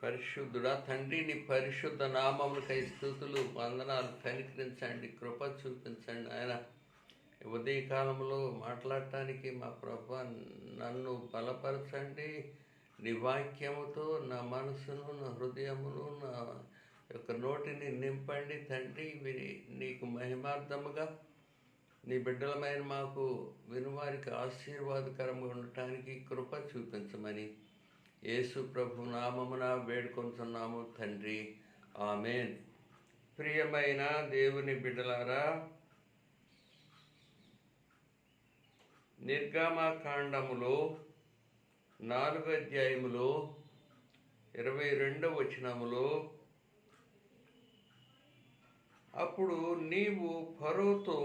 పరిశుద్ధుడా తండ్రి, నీ పరిశుద్ధ నామములకై స్తుతులు, వందనాలు. కనికరించండి, కృప చూపించండి ఆయన. ఉదయకాలంలో మాట్లాడటానికి మా ప్రభు నన్ను బలపరచండి. నీ వాక్యముతో నా మనసును, నా హృదయమును, నా యొక్క నోటిని నింపండి తండ్రి. నీకు మహిమార్థముగా నీ బిడ్డలమైన మాకు వినువారికి ఆశీర్వాదకరంగా ఉండటానికి కృప చూపించమని యేసు ప్రభు నామమున వేడుకొంటున్నాము తండ్రి, ఆమేన్. ప్రియమైన దేవుని బిడ్డలారా, నిర్గమకాండములో 4వ అధ్యాయములో 22వ వచనములో, అప్పుడు నీవు ఫరోతో,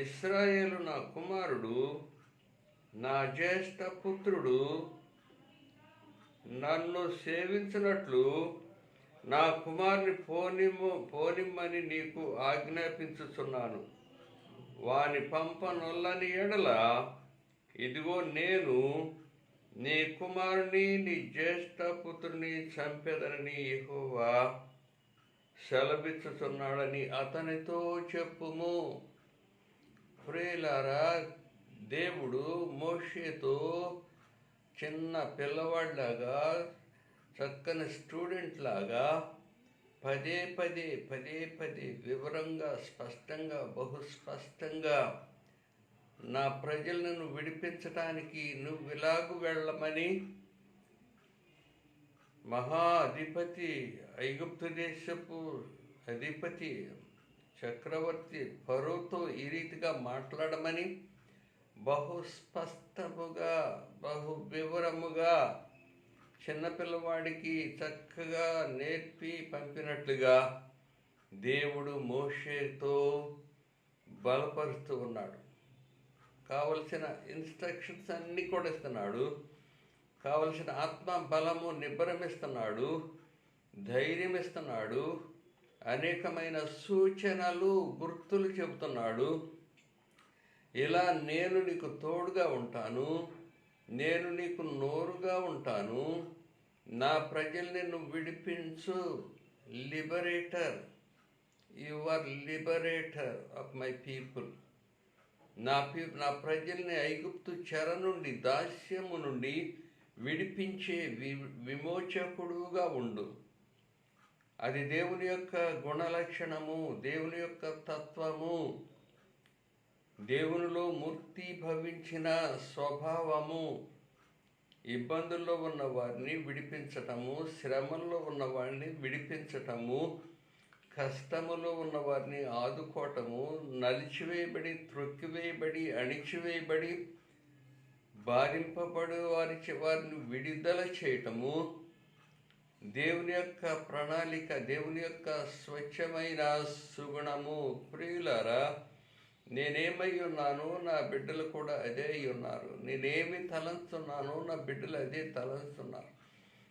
ఇశ్రాయేలు నా కుమారుడు, నా జ్యేష్ఠ పుత్రుడు, నన్ను సేవించినట్లు నా కుమారుని పోనిమ్మని నీకు ఆజ్ఞాపించుచున్నాను. వాని పంపనొల్లని ఎడల ఇదిగో నేను నీ కుమారుని, నీ జ్యేష్ఠ పుత్రుని చంపెదనని యెహోవా సెలవిచ్చుచున్నాడని అతనితో చెప్పుము. ప్రియులారా, దేవుడు మోషేతో చిన్న పిల్లవాడిలాగా, చక్కని స్టూడెంట్ లాగా పదే పదే వివరంగా, స్పష్టంగా, బహుస్పష్టంగా నా ప్రజలను విడిపించటానికి నువ్వు ఇలాగు వెళ్ళమని మహా అధిపతి, ఐగుప్తు దేశపు అధిపతి, చక్రవర్తి ఫరోతో ఈ రీతిగా మాట్లాడమని బహుస్పష్టముగా, బహు వివరముగా చిన్నపిల్లవాడికి చక్కగా నేర్పి పంపినట్లుగా దేవుడు మోషేతో బలపరుస్తూ ఉన్నాడు. కావలసిన ఇన్స్ట్రక్షన్స్ అన్నీ కూడా ఇస్తున్నాడు. కావలసిన ఆత్మ బలము నిబ్బరమిస్తున్నాడు, ధైర్యం ఇస్తున్నాడు, అనేకమైన సూచనలు, గుర్తులు చెబుతున్నాడు. ఇలా నేను నీకు తోడుగా ఉంటాను, నేను నీకు నోరుగా ఉంటాను, నా ప్రజల్ని నువ్వు విడిపించు. Liberator, you are liberator of my people. నా ప్రజల్ని ఐగుప్తు చెర నుండి, దాస్యము నుండి విడిపించే విమోచకుడుగా ఉండు. అది దేవుని యొక్క గుణలక్షణము, దేవుని యొక్క తత్వము, దేవునిలో మూర్తి భవించిన స్వభావము. ఇబ్బందుల్లో ఉన్న వారిని విడిపించటము, శ్రమల్లో ఉన్న వారిని విడిపించటము, కష్టములో ఉన్న వారిని ఆదుకోవటము, నలిచివేయబడి, త్రొక్కివేయబడి, అణిచివేయబడి, బాధింపబడు వారిని విడుదల చేయటము దేవుని యొక్క ప్రణాళిక, దేవుని యొక్క స్వచ్ఛమైన సుగుణము. ప్రియులారా, నేనేమై ఉన్నానో నా బిడ్డలు కూడా అదే అయి ఉన్నారు. నేనేమి తలంచున్నానో నా బిడ్డలు అదే తలంచున్నారు.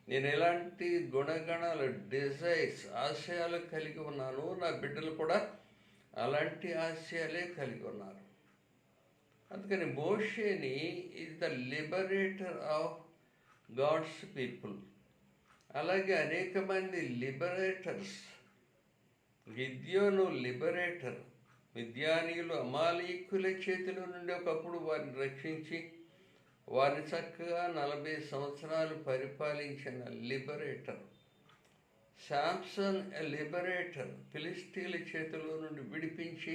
నేను ఎలాంటి గుణగణాలు, డిజైర్స్, ఆశయాలు కలిగి ఉన్నానో నా బిడ్డలు కూడా అలాంటి ఆశయాలే కలిగి ఉన్నారు. అందుకని మోషేని is the liberator of God's people. అలాగే అనేక మంది లిబరేటర్స్. గిద్యోను లిబరేటర్. మిద్యానీయులు, అమాలీకుల చేతిలో నుండి ఒకప్పుడు వారిని రక్షించి వారిని చక్కగా 40 సంవత్సరాలు పరిపాలించిన లిబరేటర్. శాంసన్ ఎ లిబరేటర్. ఫిలిస్టీల చేతిలో నుండి విడిపించి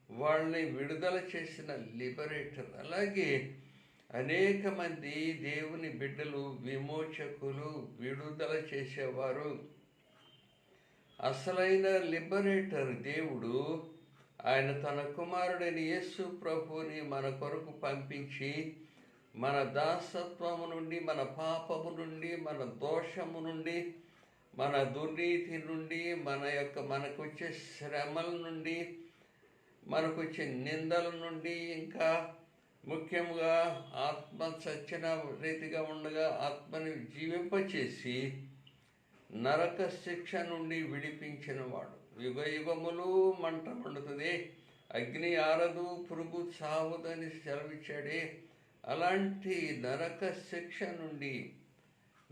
వాళ్ళని విడుదల చేసిన లిబరేటర్. అలాగే అనేక మంది దేవుని బిడ్డలు, విమోచకులు, విడుదల చేసేవారు. అసలైన లిబరేటర్ దేవుడు. ఆయన తన కుమారుడైన యేసు ప్రభువుని మన కొరకు పంపించి మన దాసత్వము నుండి, మన పాపము నుండి, మన దోషము నుండి, మన దుర్నీతి నుండి, మనకు వచ్చే శ్రమల నుండి, మనకు వచ్చే నిందల నుండి, ఇంకా ముఖ్యంగా ఆత్మ చచ్చిన రీతిగా ఉండగా ఆత్మని జీవింపచేసి నరక శిక్ష నుండి విడిపించిన వాడు. యుగ యుగములు మంట మండుతుంది, అగ్ని ఆరదు, పురుగు చావదని సెలవిచ్చాడే. అలాంటి నరక శిక్ష నుండి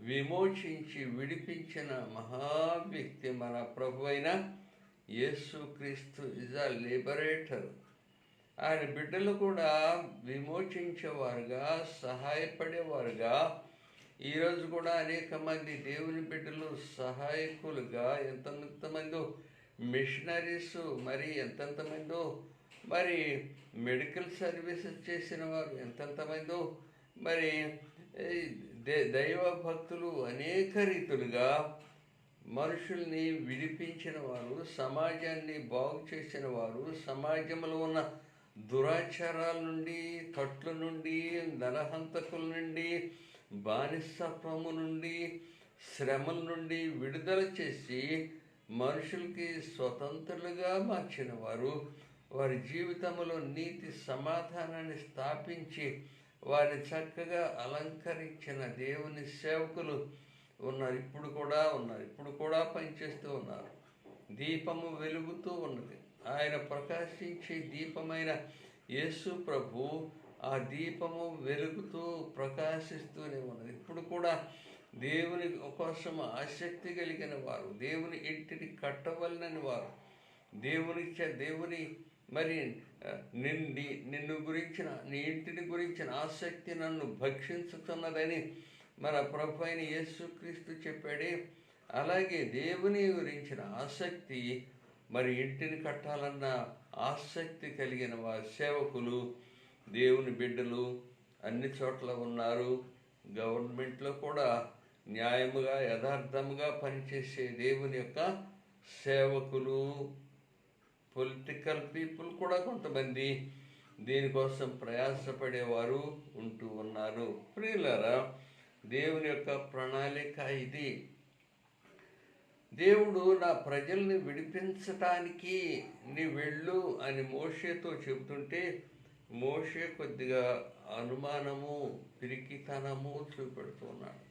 విమోచించి విడిపించిన మహా వ్యక్తి మన ప్రభు అయిన యేసుక్రీస్తు ఇజ్ అ లిబరేటర్. ఆయన బిడ్డలు కూడా విమోచించేవారుగా, సహాయపడేవారుగా, ఈరోజు కూడా అనేక మంది దేవుని బిడ్డలు సహాయకులుగా, ఎంతమందో మిషనరీస్, మరి ఎంతెంతమందో మరి మెడికల్ సర్వీసెస్ చేసిన వారు ఎంతెంతమందో, మరి దైవ భక్తులు అనేక రీతులుగా మనుషుల్ని విడిపించిన వారు, సమాజాన్ని బాగు చేసిన వారు, సమాజంలో ఉన్న దురాచారాల నుండి, కట్ల నుండి, నరహంతకుల నుండి, బానిసత్వము నుండి, శ్రమల నుండి విడుదల చేసి మనుషులకి స్వతంత్రులుగా మార్చిన వారు, వారి జీవితంలో నీతి సమాధానాన్ని స్థాపించి వారిని చక్కగా అలంకరించిన దేవుని సేవకులు ఉన్నారు. ఇప్పుడు కూడా పనిచేస్తూ ఉన్నారు. దీపము వెలుగుతూ ఉన్నది. ఆయన ప్రకాశించే దీపమైన యేసు ప్రభు ఆ దీపము వెలుగుతూ ప్రకాశిస్తూనే ఉన్నది. ఇప్పుడు కూడా దేవుని కోసం ఆసక్తి కలిగిన వారు, దేవుని ఇంటిని కట్టవలనని వారు, దేవుని మరి నిన్ను గురించిన, నీ ఇంటిని గురించిన ఆసక్తి నన్ను భక్షించుతున్నదని మన ప్రభు అయిన యేసుక్రీస్తు చెప్పాడే. అలాగే దేవుని గురించిన ఆసక్తి, మరి ఇంటిని కట్టాలన్న ఆసక్తి కలిగిన వారి సేవకులు, దేవుని బిడ్డలు అన్ని చోట్ల ఉన్నారు. గవర్నమెంట్లో కూడా న్యాయముగా, యథార్థముగా పనిచేసే దేవుని యొక్క సేవకులు, పొలిటికల్ పీపుల్ కూడా కొంతమంది దీనికోసం ప్రయాసపడేవారు ఉంటూ ఉన్నారు. ప్రియులారా, దేవుని యొక్క ప్రణాళిక ఇది. దేవుడు నా ప్రజల్ని విడిపించటానికి నీ వెళ్ళు అని మోషేతో చెబుతుంటే, మోషే కొద్దిగా అనుమానము, పిరికితనము చూపెడుతున్నాడు.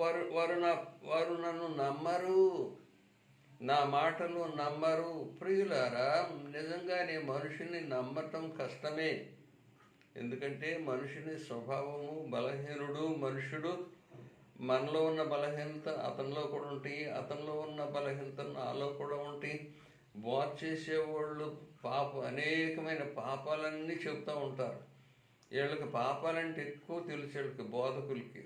వారు నన్ను నమ్మరు, నా మాటలు నమ్మరు. ప్రియులారా, నిజంగానే మనుషుని నమ్మటం కష్టమే. ఎందుకంటే మనుషుని స్వభావము బలహీనుడు. మనుషుడు, మనలో ఉన్న బలహీనత అతనిలో కూడా ఉంటాయి, అతనిలో ఉన్న బలహీనత నాలో కూడా ఉంటాయి. బోధ చేసేవాళ్ళు అనేకమైన పాపాలన్నీ చెబుతూ ఉంటారు. వీళ్ళకి పాపాలంటే ఎక్కువ తెలుసు వీళ్ళకి, బోధకులకి.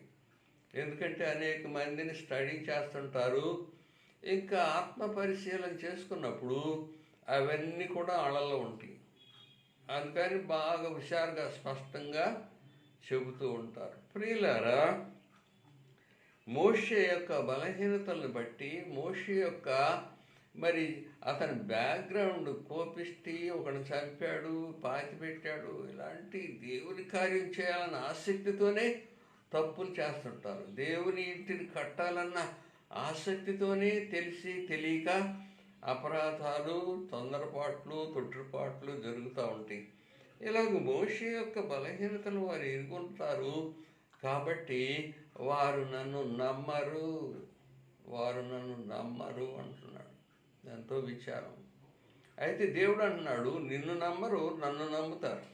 ఎందుకంటే అనేక మందిని స్టడీ చేస్తుంటారు. ఇంకా ఆత్మ పరిశీలన చేసుకున్నప్పుడు అవన్నీ కూడా ఆళ్ళల్లో ఉంటాయి. అందుకని బాగా హుషారుగా, స్పష్టంగా చెబుతూ ఉంటారు. ప్రియులారా, మోషే యొక్క బలహీనతలను బట్టి, మోషే యొక్క మరి అతని బ్యాక్గ్రౌండ్, కోపిష్టి, ఒకడిని చంపాడు, పాతిపెట్టాడు, ఇలాంటి దేవుని కార్యం చేయాలన్న ఆసక్తితోనే తప్పులు చేస్తుంటారు. దేవుని ఇంటిని కట్టాలన్న ఆసక్తితోనే తెలిసి తెలియక అపరాధాలు, తొందరపాట్లు, తొట్టుపాట్లు జరుగుతూ ఉంటాయి. ఇలాగ మోషే యొక్క బలహీనతలు వారు ఎదుర్కొంటారు. కాబట్టి వారు నన్ను నమ్మరు అంటున్నాడు. ఎంతో విచారం. అయితే దేవుడు అంటున్నాడు, నిన్ను నమ్మరు, నన్ను నమ్ముతారు.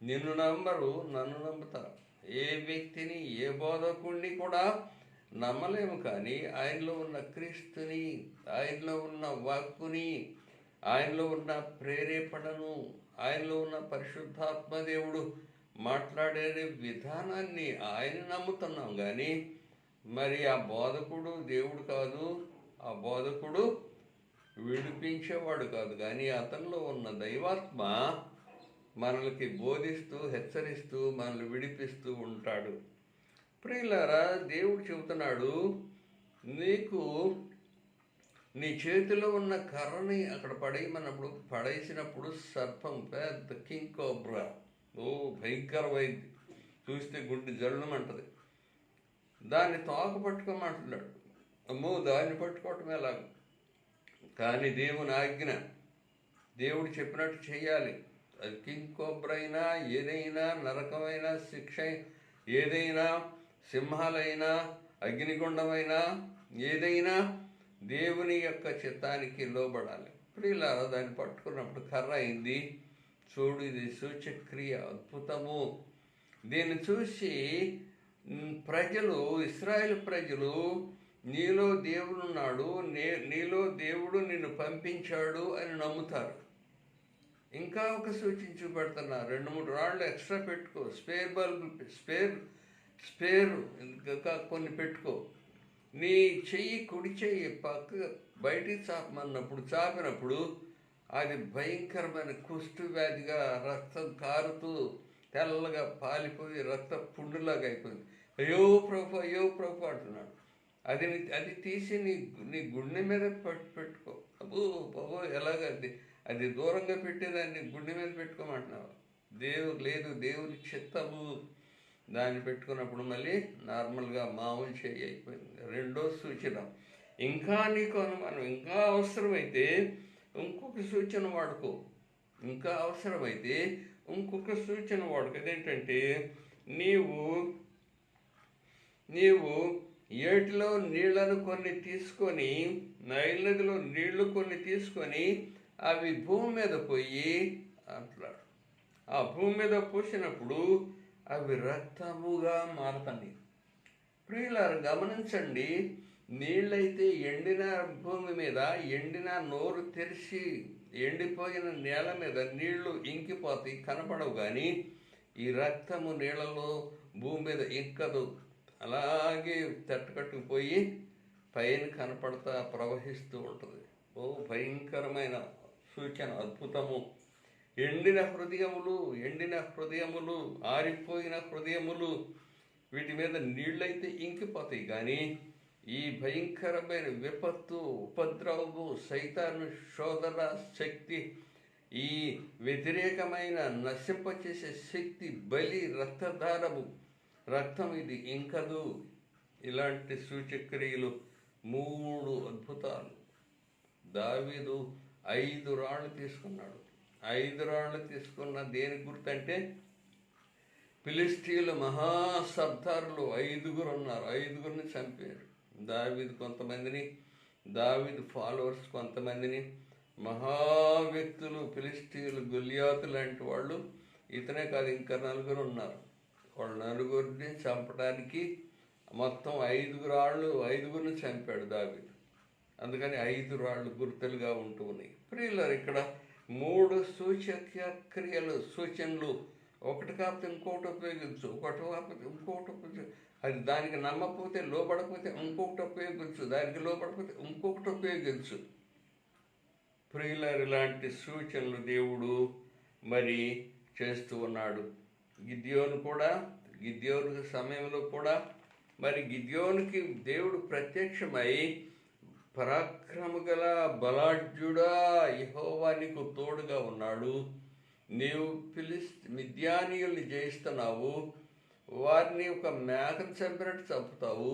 నిన్ను నమ్మరు, నన్ను నమ్ముతారు. ఏ వ్యక్తిని, ఏ బోధకుడిని కూడా నమ్మలేము, కానీ ఆయనలో ఉన్న క్రీస్తుని, ఆయనలో ఉన్న వాక్కుని, ఆయనలో ఉన్న ప్రేరేపణను, ఆయనలో ఉన్న పరిశుద్ధాత్మ దేవుడు మాట్లాడే విధానాన్ని ఆయన నమ్ముతున్నాం. కానీ మరి ఆ బోధకుడు దేవుడు కాదు, ఆ బోధకుడు విడిపించేవాడు కాదు, కానీ అతనిలో ఉన్న దైవాత్మ మనల్ని బోధిస్తూ, హెచ్చరిస్తూ, మనల్ని విడిపిస్తూ ఉంటాడు. ప్రియులారా, దేవుడు చెబుతున్నాడు, నీకు నీ చేతిలో ఉన్న కర్రని అక్కడ పడేసినప్పుడు సర్పం, పెద్ద కింగ్ కోబ్రా, భయంకరమైంది, చూస్తే గుండె జల్లుమంటది. దాన్ని తోక పట్టుకోమంటున్నాడు. అమ్మో, దాన్ని పట్టుకోవటం ఎలాగ? కానీ దేవుని ఆజ్ఞ, దేవుడు చెప్పినట్టు చేయాలి. అది కింగ్ కోబ్రా అయినా, ఏదైనా నరకమైన శిక్ష, ఏదైనా సింహాలైనా, అగ్నిగుండమైనా, ఏదైనా దేవుని యొక్క చిత్తానికి లోబడాలి. ప్రియులారా, దాన్ని పట్టుకున్నప్పుడు కర్ర అయింది. చూడు, ఇది సూచక్రియ, అద్భుతము. దీన్ని చూసి ప్రజలు, ఇశ్రాయేలు ప్రజలు నీలో దేవుడున్నాడు, నీలో దేవుడు నిన్ను పంపించాడు అని నమ్ముతారు. ఇంకా ఒక సూచన చూపెడుతున్నా, 2-3 రాళ్ళు ఎక్స్ట్రా పెట్టుకో, స్పేర్ బల్బు, స్పేర్ ఇంకా కొన్ని పెట్టుకో. నీ చెయ్యి, కుడి చెయ్యి బయటికి చాపినప్పుడు అది భయంకరమైన కుష్టు వ్యాధిగా రక్తం కారుతూ తెల్లగా పాలిపోయి రక్త పుండులాగా అయిపోయింది. అయ్యో ప్రభు అంటున్నాడు. అది తీసి నీ గుండె మీద పెట్టుకో. బాబో ఎలాగది? అది దూరంగా పెట్టేదాన్ని గుండె మీద పెట్టుకోమంటున్నావు. దేవుని చిత్తము. దాన్ని పెట్టుకున్నప్పుడు మళ్ళీ నార్మల్గా మామూలు చేయి అయిపోయింది. రెండో సూచన, ఇంకా నీకు అనుమానం, ఇంకా అవసరమైతే ఇంకొక సూచన వాడుకో. అదేంటంటే, నీవు ఏటిలో నీళ్లను కొన్ని తీసుకొని, నైల్ నదిలో నీళ్లు కొన్ని తీసుకొని అవి భూమి మీద పోయి అంటున్నాడు. ఆ భూమి మీద పోసినప్పుడు అవి రక్తముగా మారతాయి. ప్రియులారు గమనించండి, నీళ్ళైతే ఎండిన భూమి మీద, ఎండిన నోరు తెరిచి ఎండిపోయిన నేల మీద నీళ్లు ఇంకిపోతాయి, కనపడవు. కానీ ఈ రక్తము నీళ్ళలో భూమి మీద ఇంకదు, అలాగే తట్టుకట్టుకుపోయి పైన కనపడతా ప్రవహిస్తూ ఉంటుంది. భయంకరమైన సూచన, అద్భుతము. ఎండిన హృదయములు, ఆరిపోయిన హృదయములు, వీటి మీద నీళ్ళైతే ఇంకిపోతాయి. కానీ ఈ భయంకరమైన విపత్తు, ఉపద్రవము, సైతాను శోధన శక్తి, ఈ వ్యతిరేకమైన నశింపచేసే శక్తి, బలి, రక్తం ఇది ఇంకదు. ఇలాంటి సూచక్రియలు 3 అద్భుతాలు. దావీదు 5 రాళ్ళు తీసుకున్నాడు. 5 రాళ్ళు తీసుకున్న దేని గుర్తంటే, ఫిలిష్తీయుల మహాసర్దారులు 5 ఉన్నారు. 5 చంపారు. దావీదు ఫాలోవర్స్ కొంతమందిని, మహావ్యక్తులు ఫిలిష్తీయులు, గొల్యాతు లాంటి వాళ్ళు. ఇతనే కాదు, ఇంకా 4 ఉన్నారు. వాళ్ళు 4 చంపడానికి మొత్తం 5 రాళ్ళు, 5 చంపాడు దావీదు. అందుకని 5 రాళ్ళు గుర్తులుగా ఉంటూ ఉన్నాయి. ప్రియులారు, ఇక్కడ 3 సూచనలు. ఒకటి కాకపోతే ఇంకొకటి ఉపయోగించు, అది దానికి నమ్మకపోతే, లోపడకపోతే ఇంకొకటి ఉపయోగించు, దానికి లోపడకపోతే ఇంకొకటి ఉపయోగించు. ప్రియులారు, ఇలాంటి సూచనలు దేవుడు మరి చేస్తూ ఉన్నాడు. గిద్యోను సమయంలో కూడా మరి గిద్యోనుకి దేవుడు ప్రత్యక్షమై, పరాక్రమ గల బలాఢ్యుడా, యెహోవా నీకు తోడుగా ఉన్నాడు, నీవు మిద్యానీయుల్ని జయిస్తున్నావు, వారిని ఒక మేకను చంపినట్టు చంపుతావు,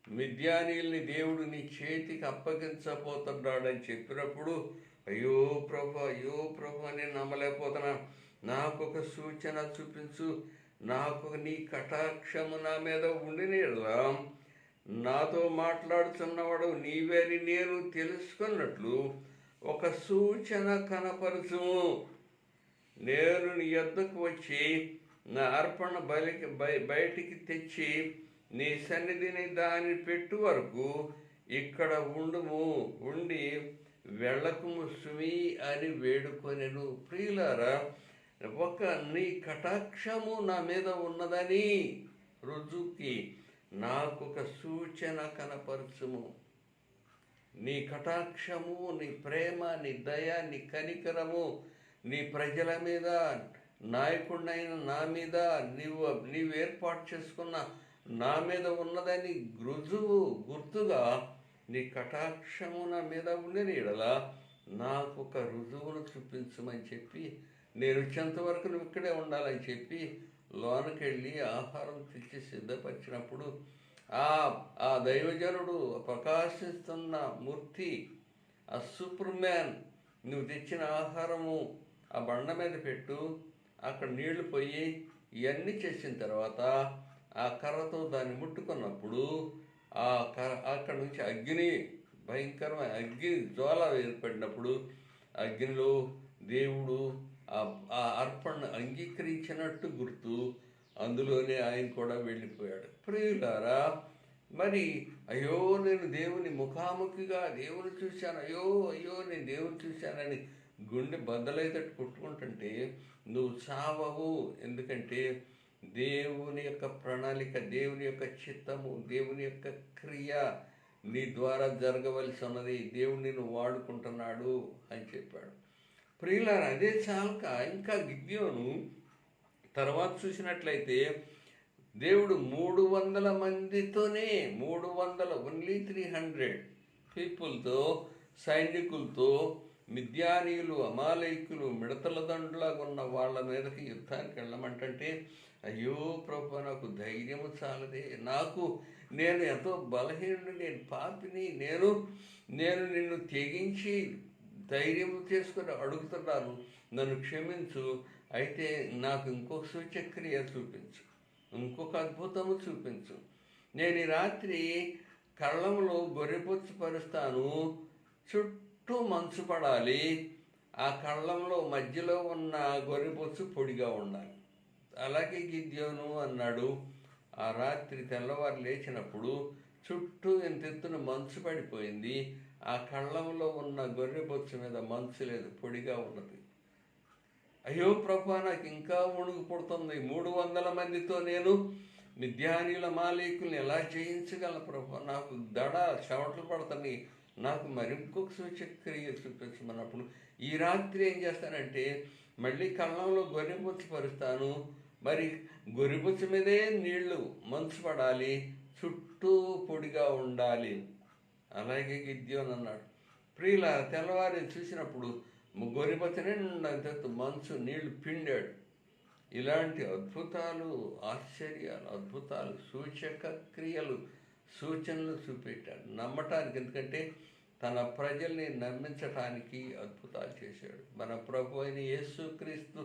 మిద్యానీయుల్ని దేవుడు నీ చేతికి అప్పగించబోతున్నాడని చెప్పినప్పుడు, అయ్యో ప్రభు నేను నమ్మలేకపోతున్నా, నాకు ఒక సూచన చూపించు, నాకు నీ కటాక్షము నా మీద ఉండినేలా, నాతో మాట్లాడుతున్నవాడు నీవేని నేను తెలుసుకున్నట్లు ఒక సూచన కనపరచుము. నేను నీ యొద్దకు వచ్చి నా అర్పణ బయటికి తెచ్చి నీ సన్నిధిని దాన్ని పెట్టు వరకు ఇక్కడ ఉండి వెళ్ళకుము సుమి అని వేడుకొనెను. ప్రియులారా, నీ కటాక్షము నా మీద ఉన్నదని రుజువుకి నాకు ఒక సూచన కనపరచుము. నీ కటాక్షము, నీ ప్రేమ, నీ దయ, నీ కనికరము నీ ప్రజల మీద, నాయకుడినైన నా మీద, నీవు ఏర్పాటు చేసుకున్న నా మీద ఉన్నదని గుర్తుగా నీ కటాక్షము నా మీద ఉండిన యెడల నాకు ఒక రుజువును చూపించమని చెప్పి, నేను వచ్చేంత వరకు నువ్వు ఇక్కడే ఉండాలని చెప్పి లోనకి వెళ్ళి ఆహారం తెచ్చి సిద్ధపరిచినప్పుడు ఆ దైవజనుడు, ప్రకాశిస్తున్న మూర్తి, ఆ సూపర్ మ్యాన్, నువ్వు తెచ్చిన ఆహారము ఆ బండ మీద పెట్టు, అక్కడ నీళ్లు పోయి ఇవన్నీ చేసిన తర్వాత ఆ కర్రతో దాన్ని ముట్టుకున్నప్పుడు అక్కడ నుంచి భయంకరమైన అగ్ని జ్వాల ఏర్పడినప్పుడు అగ్నిలో దేవుడు ఆ అర్పణను అంగీకరించినట్టు గుర్తు. అందులోనే ఆయన కూడా వెళ్ళిపోయాడు. ప్రియులారా, మరి అయ్యో నేను దేవుని ముఖాముఖిగా దేవుని చూశాను, అయ్యో అయ్యో నేను దేవుని చూశానని గుండె బద్దలైతట్టు కొట్టుకుంటుంటే నువ్వు చావవు. ఎందుకంటే దేవుని యొక్క ప్రణాళిక, దేవుని యొక్క చిత్తము, దేవుని యొక్క క్రియ నీ ద్వారా జరగవలసి ఉన్నది. దేవుడు నిన్ను వాడుకుంటున్నాడు అని చెప్పాడు. ప్రియులారా, అదే చాలక ఇంకా గిద్యోను తర్వాత చూసినట్లయితే దేవుడు 300 మందితోనే, 300 ఓన్లీ 300 పీపుల్తో, సైనికులతో మిద్యానీయులు, అమాలేకులు, మిడతల దండులాగా ఉన్న వాళ్ళ మీదకి యుద్ధానికి వెళ్ళమంటే అయ్యో ప్రభు నాకు ధైర్యము చాలదే, నేను ఎంతో బలహీనుడు, నేను పాపిని, నేను నిన్ను తెగించి ధైర్యం చేసుకొని అడుగుతున్నాను, నన్ను క్షమించు. అయితే నాకు ఇంకొక సూచక్రియ చూపించు, ఇంకొక అద్భుతము చూపించు. నేను ఈ రాత్రి కళ్ళంలో గొర్రెపొచ్చు పరుస్తాను, చుట్టూ మంచు పడాలి, ఆ కళ్ళంలో మధ్యలో ఉన్న గొర్రెపొచ్చు పొడిగా ఉండాలి. అలాగే గిద్యోను అన్నాడు. ఆ రాత్రి తెల్లవారు లేచినప్పుడు చుట్టూ ఎంతెత్తున మంచు పడిపోయింది. ఆ కళ్ళంలో ఉన్న గొర్రెపొచ్చు మీద మంచు లేదు, పొడిగా ఉన్నది. అయ్యో ప్రభా, నాకు ఇంకా వణుకు పుడుతుంది. 300 మందితో నేను మిద్యానీయుల అమాలేకుల్ని ఎలా జయించగలను ప్రభా? నాకు చెమటలు పడుతుంది, నాకు మరింకొక సూచక్రియ చూపించమన్నప్పుడు ఈ రాత్రి ఏం చేస్తానంటే మళ్ళీ కళ్ళంలో గొర్రెపొచ్చు పరుస్తాను. మరి గొర్రెపొచ్చు మీదే నీళ్లు, మంచు పడాలి, చుట్టూ పొడిగా ఉండాలి. అలాగే గిద్యోను అన్నాడు. ప్రియుల తెల్లవారి చూసినప్పుడు గొర్రెపొచ్చు నిండా మంచు, నీళ్లు పిండాడు. ఇలాంటి అద్భుతాలు, ఆశ్చర్యాలు, అద్భుతాలు, సూచక క్రియలు, సూచనలు చూపెట్టాడు నమ్మటానికి. ఎందుకంటే తన ప్రజల్ని నమ్మించటానికి అద్భుతాలు చేశాడు. మన ప్రభు అయిన యేసుక్రీస్తు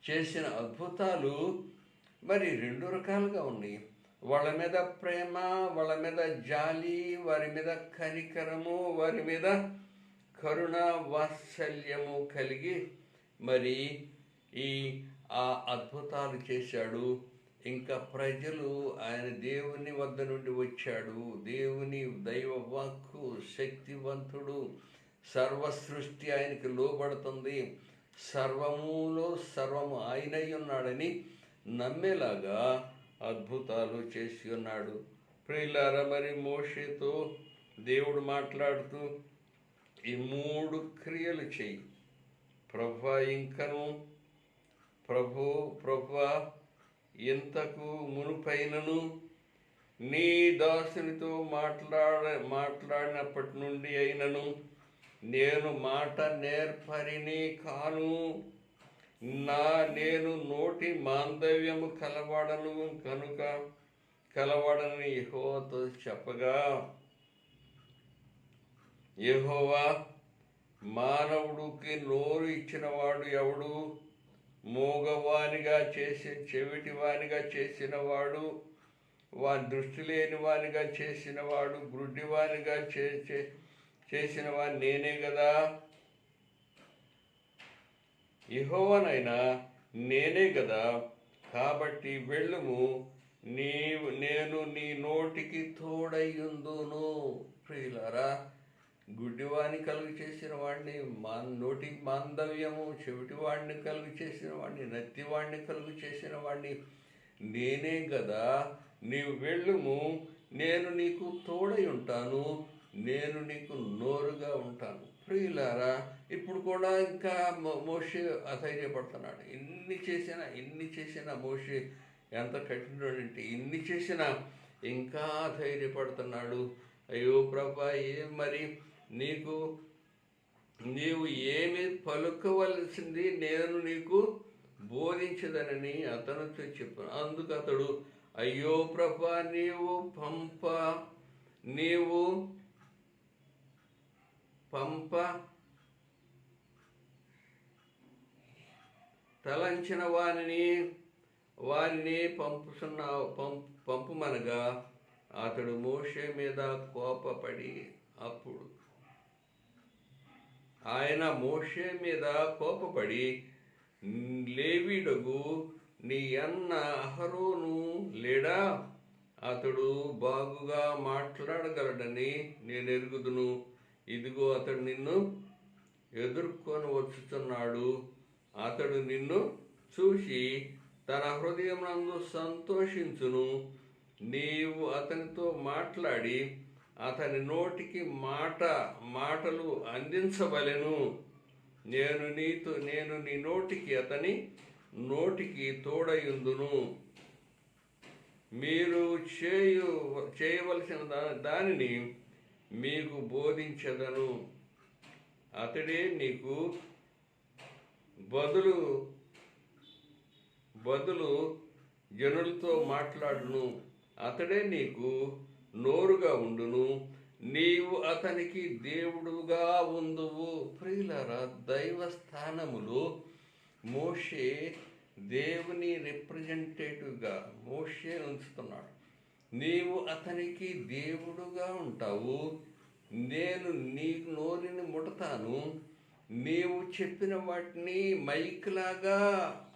చేసిన అద్భుతాలు మరి 2 రకాలుగా ఉన్నాయి. వాళ్ళ మీద ప్రేమ, వాళ్ళ మీద జాలి, వారి మీద కనికరము, వారి మీద కరుణ, వాత్సల్యము కలిగి మరి ఆ అద్భుతాలు చేశాడు. ఇంకా ప్రజలు ఆయన దేవుని వద్ద నుండి వచ్చాడు. దేవుని దైవ వాక్కు శక్తివంతుడు, సర్వ సృష్టి ఆయనకి లోబడుతుంది, సర్వములో సర్వము ఆయనై ఉన్నాడని నమ్మేలాగా అద్భుతాలు చేసి ఉన్నాడు. ప్రియులారా, మరి మోషేతో దేవుడు మాట్లాడుతూ ఈ 3 క్రియలు చెయ్యి ప్రభువా, ఇంకను ప్రభువా, ఇంతకు మునుపైనను నీ దాసునితో మాట్లాడినప్పటి నుండి అయినను నేను మాట నేర్పరిని కాను, నేను నోటి మాందవ్యము కలవాడని యెహోవాతో చెప్పగా, యెహోవా, మానవుడికి నోరు ఇచ్చినవాడు ఎవడు? మూగవానిగా చేసి చెవిటివానిగా చేసినవాడు, దృష్టి లేని వానిగా చేసినవాడు, గ్రుడ్డివానిగా చేసినవాడు నేనే కదా. యెహోవానైనా నేనే కదా. కాబట్టి వెళ్ళుము, నేను నీ నోటికి తోడయ్యుందును. ప్రియులారా, గుడ్డివాణ్ణి కలుగు చేసిన వాడిని, నోటి మాందవ్యము, చెవిటివాడిని కలుగు చేసిన వాడిని, నత్తివాడిని కలుగు చేసిన వాడిని నేనే కదా. నీవు వెళ్ళుము, నేను నీకు తోడై ఉంటాను, నేను నీకు నోరుగా ఉంటాను. ప్రియులారా, ఇప్పుడు కూడా ఇంకా మోషే అధైర్యపడుతున్నాడు. ఇన్ని చేసినా మోషే ఎంత కఠినుడంటే ఇన్ని చేసినా ఇంకా ధైర్యపడుతున్నాడు. అయ్యో ప్రభా, మరి నీవు ఏమి పలుకవలసింది నేను నీకు బోధించదనని అతనితో చెప్పాను. అందుకు అతడు, అయ్యో ప్రభా, నీవు పంప తలంచిన వారిని పంపుమనగా అతడు మోషే మీద కోపపడి, అప్పుడు ఆయన మోషే మీద కోపపడి లేవీయుడగు నీ అన్న అహరోను లేడా? అతడు బాగుగా మాట్లాడగలడని నేను ఎరుగుదును. ఇదిగో అతడు నిన్ను ఎదుర్కొని వచ్చుతున్నాడు. అతడు నిన్ను చూసి తన హృదయమునందు సంతోషించును. నీవు అతనితో మాట్లాడి అతని నోటికి మాటలు అందించవలెను. నేను నీ నోటికి అతని నోటికి తోడయుందును. మీరు చేయవలసిన దానిని మీకు బోధించదను. అతడే నీకు బదులు జనులతో మాట్లాడును. అతడే నీకు నోరుగా ఉండును. నీవు అతనికి దేవుడుగా ఉందువు. ప్రియులారా, దైవ స్థానములో మోషే దేవుని రిప్రజెంటేటివ్గా మోషే ఉంచుతున్నాడు. నీవు అతనికి దేవుడుగా ఉంటావు. నేను నీ నోరుని ముడతాను. నీవు చెప్పిన వాటిని మైక్లాగా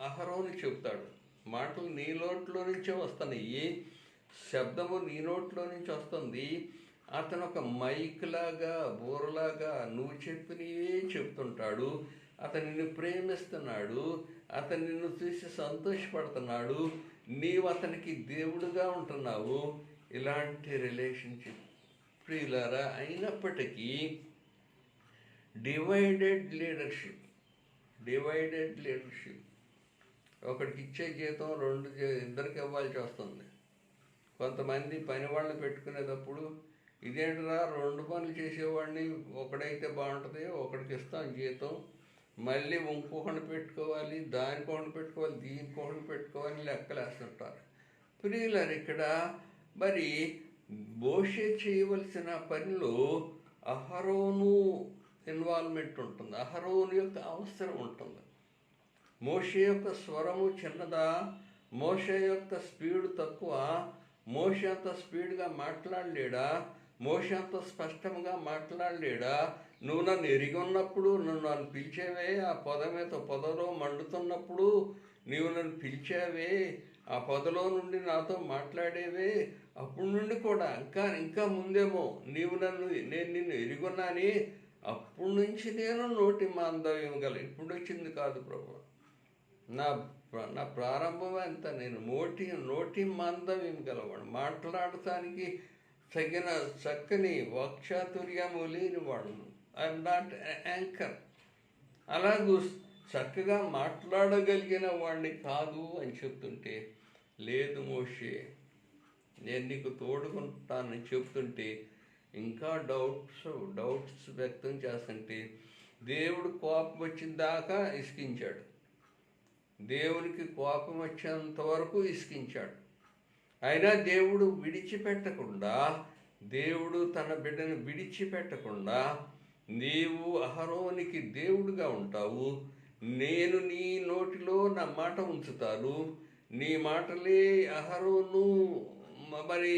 అహరోను చెప్తాడు. మాటలు నీ నోట్లో నుంచే వస్తున్నాయి, శబ్దము నీ నోట్లో నుంచి వస్తుంది. అతను ఒక మైక్లాగా, బోరలాగా నువ్వు చెప్పినవే చెప్తుంటాడు. అతను నిన్ను ప్రేమిస్తున్నాడు. అతను నిన్ను చూసి సంతోషపడుతున్నాడు. నీవు అతనికి దేవుడుగా ఉంటున్నావు. ఇలాంటి రిలేషన్షిప్ ప్రియులారా. అయినప్పటికీ డివైడెడ్ లీడర్షిప్ ఒకడికి ఇచ్చే జీతం ఇద్దరికి ఇవ్వాల్సి వస్తుంది. కొంతమంది పని వాళ్ళని పెట్టుకునేటప్పుడు ఇదేంటరా, 2 పనులు చేసేవాడిని ఒకడైతే బాగుంటుంది, ఒకడికి ఇస్తాం జీతం, మళ్ళీ ఇంకొకరిని పెట్టుకోవాలి, దానికొకరిని పెట్టుకోవాలి, దీనికొకరిని పెట్టుకోవాలి, లెక్కలేస్తుంటారు. ప్రియులారు, ఇక్కడ మరి మోషే చేయవలసిన పనిలో అహరోను ఇన్వాల్వ్మెంట్ ఉంటుంది. అహరోను యొక్క అవసరం ఉంటుంది. మోషే యొక్క స్వరము చిన్నదా? మోషే యొక్క స్పీడ్ తక్కువ? మోషే అంత స్పీడ్గా మాట్లాడలేడా? మోషే అంత స్పష్టంగా మాట్లాడలేడా? నువ్వు నన్ను ఎరిగి ఉన్నప్పుడు నన్ను పిలిచేవే, ఆ పొదలో మండుతున్నప్పుడు నీవు నన్ను పిలిచావే, ఆ పొదలో నుండి నాతో మాట్లాడేవే, అప్పటి నుండి కూడా ఇంకా ముందేమో నేను నిన్ను ఎరుగున్నాని, అప్పటి నుంచి నేను నోటి మాందవ్యం గల, ఇప్పుడు వచ్చింది కాదు ప్రభు, నా ప్రారంభం ఎంత, నేను నోటి మాందవ్యం గలవాడు, మాట్లాడటానికి తగిన చక్కని వాక్చాతుర్యము లేనివాడు. I'm not anchor. అలాగూ చక్కగా మాట్లాడగలిగిన వాడిని కాదు అని చెప్తుంటే, లేదు మోషే నేను నీకు తోడుకుంటానని చెప్తుంటే ఇంకా డౌట్స్ వ్యక్తం చేస్తుంటే దేవుడు కోపం వచ్చిన దాకా ఇసికించాడు. దేవునికి కోపం వచ్చేంత వరకు ఇసికించాడు. అయినా దేవుడు తన బిడ్డను విడిచిపెట్టకుండా నీవు అహరోనికి దేవుడుగా ఉంటావు, నేను నీ నోటిలో నా మాట ఉంచుతాను, నీ మాటలే అహరోను మరి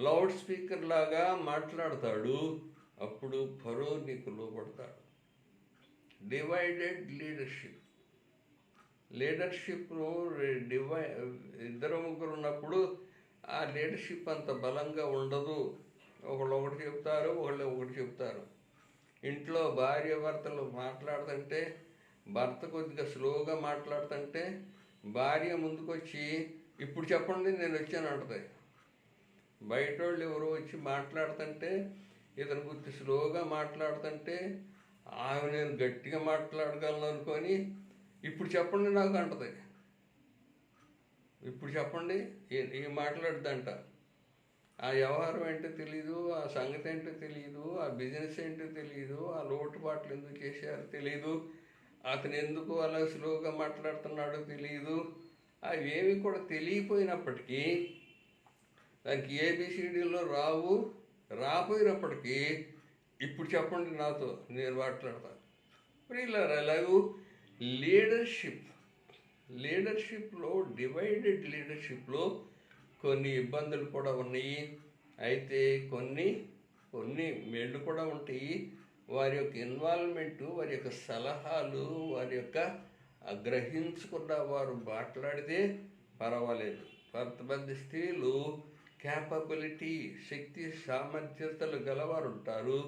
లౌడ్ స్పీకర్ లాగా మాట్లాడతాడు. అప్పుడు ఫరో నీకు లోబడతాడు. డివైడెడ్ లీడర్షిప్ను ఇద్దరు ముగ్గురు ఉన్నప్పుడు ఆ లీడర్షిప్ అంత బలంగా ఉండదు. ఒకటి చెప్తారు, ఒకటి చెప్తారు. ఇంట్లో భార్య భర్తలు మాట్లాడుతుంటే, భర్త కొద్దిగా స్లోగా మాట్లాడుతుంటే భార్య ముందుకొచ్చి ఇప్పుడు చెప్పండి నేను వచ్చాను అంటది. బయట వాళ్ళు ఎవరో వచ్చి మాట్లాడుతుంటే ఇతను కొద్ది స్లోగా మాట్లాడుతుంటే ఆమె నేను గట్టిగా మాట్లాడగలను అనుకొని ఇప్పుడు చెప్పండి నాకు అంటది. ఇప్పుడు చెప్పండి ఏం మాట్లాడుద్దంట. ఆ వ్యవహారం ఏంటో తెలీదు, ఆ సంగతి ఏంటో తెలియదు, ఆ బిజినెస్ ఏంటో తెలియదు, ఆ లోటుపాట్లు ఎందుకు చేశారో తెలియదు, అతను ఎందుకు అలా స్లోగా మాట్లాడుతున్నాడో తెలియదు. అవేమి కూడా తెలియపోయినప్పటికీ, దానికి ఏబిసిడీలో రాపోయినప్పటికీ ఇప్పుడు చెప్పండి నాతో నేను మాట్లాడతాను. ప్రియులారా, ఎలాగూ లీడర్షిప్లో డివైడెడ్ లీడర్షిప్లో కొన్ని ఇబ్బందులు కూడా ఉన్నాయి. అయితే కొన్ని మేళ్ళు కూడా ఉంటాయి. వారి యొక్క ఇన్వాల్వ్మెంటు, వారి యొక్క సలహాలు, వారి యొక్క గ్రహించుకున్న వారు మాట్లాడితే పర్వాలేదు. కొంతమంది స్త్రీలు క్యాపబిలిటీ, శక్తి సామర్థ్యతలు గలవారు ఉంటారు,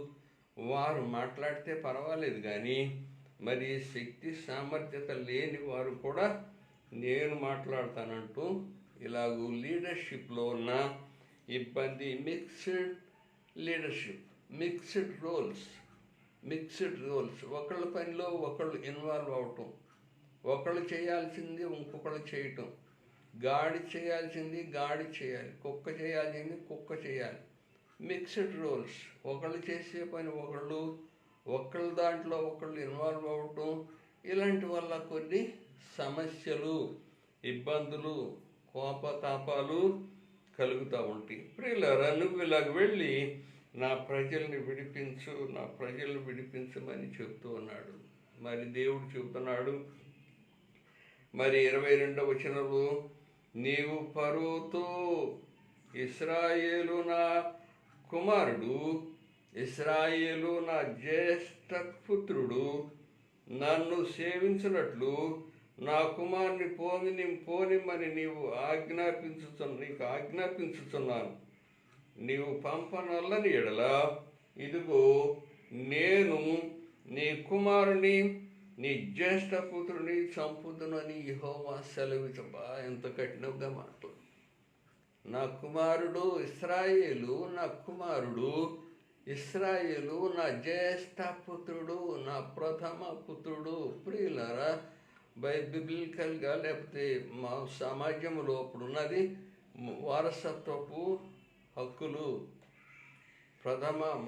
వారు మాట్లాడితే పర్వాలేదు. కానీ మరి శక్తి సామర్థ్యత లేని వారు కూడా నేను మాట్లాడతానంటూ ఇలాగూ లీడర్షిప్లో ఉన్న ఇబ్బంది, మిక్స్డ్ లీడర్షిప్, మిక్స్డ్ రోల్స్, ఒకళ్ళ పనిలో ఒకళ్ళు ఇన్వాల్వ్ అవటం, ఒకళ్ళు చేయాల్సింది ఇంకొకళ్ళు చేయటం, గాడి చేయాల్సింది గాడి చేయాలి, కుక్క చేయాల్సింది కుక్క చేయాలి. మిక్స్డ్ రోల్స్, ఒకళ్ళు చేసే పని ఒకళ్ళ దాంట్లో ఒకళ్ళు ఇన్వాల్వ్ అవ్వటం, ఇలాంటి వల్ల కొన్ని సమస్యలు, ఇబ్బందులు, కోపతాపాలు కలుగుతూ ఉంటాయి. ప్రియులారా, నువ్వు ఇలాగ వెళ్ళి నా ప్రజల్ని విడిపించమని చెప్తూ ఉన్నాడు. మరి దేవుడు చెబుతున్నాడు, మరి 22వ వచనంలో, నీవు ఫరోతో, ఇశ్రాయేలు నా కుమారుడు, ఇశ్రాయేలు నా జ్యేష్ఠ పుత్రుడు, నన్ను సేవించినట్లు నా కుమారుని పోనిమ్మని నీకు ఆజ్ఞాపించుచున్నాను. నీవు పంపనొల్లని ఎడల ఇదిగో నేను నీ కుమారుని, నీ జ్యేష్ఠ పుత్రుని చంపుదునని యెహోవా సెలవిచ్చబా. ఎంత కఠినంగా మాటలు. నా కుమారుడు ఇశ్రాయేలు, నా జ్యేష్ఠ పుత్రుడు, నా ప్రథమ పుత్రుడు. ప్రియులారా, బైబిలికల్గా లేకపోతే మా సమాజంలో ఇప్పుడున్నది వారసత్వపు హక్కులు.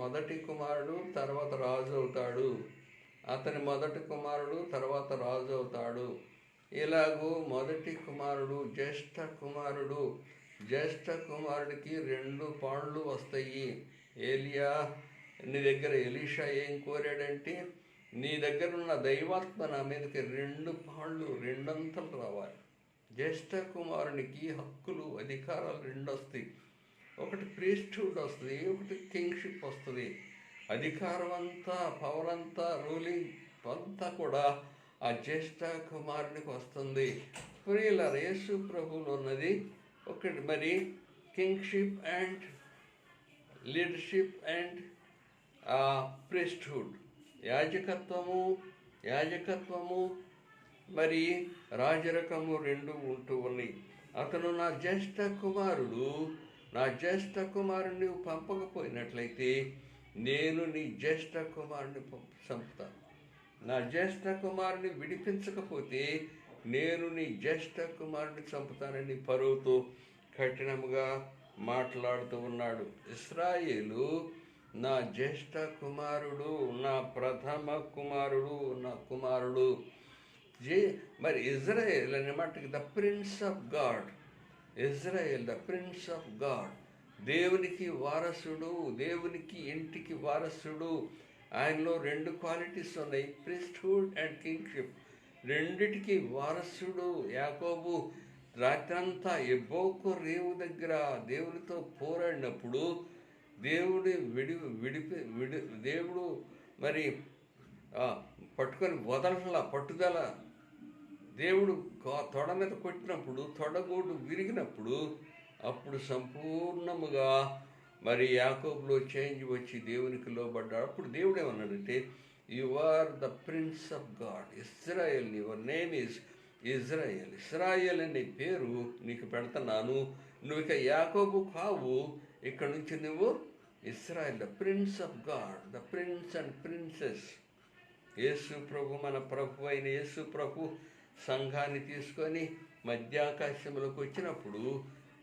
మొదటి కుమారుడు తర్వాత రాజు అవుతాడు, అతని మొదటి కుమారుడు తర్వాత రాజు అవుతాడు. ఇలాగూ మొదటి కుమారుడు జ్యేష్ఠ కుమారుడికి 2 పాళ్ళు వస్తాయి. నీ దగ్గర ఎలీషా ఏం కోరాడంటే, నీ దగ్గర ఉన్న దైవాత్మ నా మీదకి 2 పాళ్ళు, 2 అంతలు రావాలి. జ్యేష్ఠ కుమారునికి హక్కులు, అధికారాలు 2 వస్తాయి. ఒకటి ప్రీస్ట్హుడ్ వస్తుంది, ఒకటి కింగ్షిప్ వస్తుంది. అధికారం అంతా, పవర్ అంతా, రూలింగ్ అంతా కూడా ఆ జ్యేష్ఠ కుమారునికి వస్తుంది. ప్రియులారా, యేసు ప్రభువులో ఉన్నది ఒకటి. మరి kingship and leadership and priesthood, యాజకత్వము మరి రాజరకము 2 ఉంటూ ఉన్నాయి. అతను నా జ్యేష్ఠ కుమారుడు నువ్వు పంపకపోయినట్లయితే నేను నీ జ్యేష్ఠ కుమారుని చంపుతాను. నా జ్యేష్ఠ కుమారుని విడిపించకపోతే నేను నీ జ్యేష్ఠ కుమారుని చంపుతానని ఫరోతో కఠినముగా మాట్లాడుతూ ఉన్నాడు. ఇశ్రాయేలు నా జ్యేష్ఠ కుమారుడు, నా ప్రథమ కుమారుడు, నా కుమారుడు. మరి ఇజ్రాయేల్ అనే మాటకి the prince of God, Israel the prince of God, దేవునికి వారసుడు, దేవునికి ఇంటికి వారసుడు. ఆయనలో 2 క్వాలిటీస్ ఉన్నాయి, ప్రీస్ట్హుడ్ అండ్ కింగ్షిప్. రెండిటికి వారసుడు. యాకోబు రాత్రంతా ఎబ్బోకు రేవు దగ్గర దేవునితో పోరాడినప్పుడు దేవుడు దేవుడు మరి పట్టుకొని పట్టుదల దేవుడు తొడ మీద కొట్టినప్పుడు, తొడగోడు విరిగినప్పుడు, అప్పుడు సంపూర్ణముగా మరి యాకోబులో చేంజ్ వచ్చి దేవునికి లోబడ్డాడు. అప్పుడు దేవుడు ఏమన్నాడంటే, you are the prince of God, Israel, your name is Israel. Israel అనే పేరు నీకు పెడుతున్నాను, నువ్వు ఇక యాకోబు కావు, ఇక్కడ నుంచి నువ్వు Israel, the prince of God, the prince and princess. Yesu ప్రభు, మన ప్రభు అయిన యేసు ప్రభు సంఘాన్ని తీసుకొని మధ్యాకాశంలోకి వచ్చినప్పుడు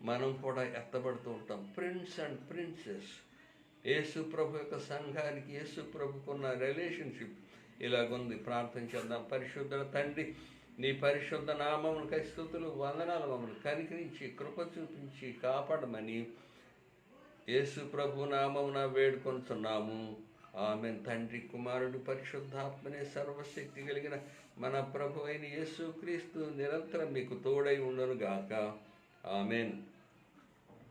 మనం కూడా ఎత్తబడుతూ ఉంటాం, ప్రిన్స్ అండ్ ప్రిన్సెస్. యేసు ప్రభు యొక్క సంఘానికి యేసు ప్రభుకున్న రిలేషన్షిప్ ఇలాగుంది. ప్రార్థన చేద్దాం. పరిశుద్ధ తండ్రి, నీ పరిశుద్ధ నామమునకై స్తుతులు, వందనాలు. మమ్మల్ని కనికరించి కృప చూపించి కాపాడమని యేసు ప్రభు నామమున వేడుకొనుచున్నాము. ఆమెన్. తండ్రి, కుమారుడు, పరిశుద్ధాత్మనే సర్వశక్తి కలిగిన మన ప్రభు అయిన యేసు క్రీస్తు నిరంతరం మీకు తోడై ఉండును గాక. ఆమెన్.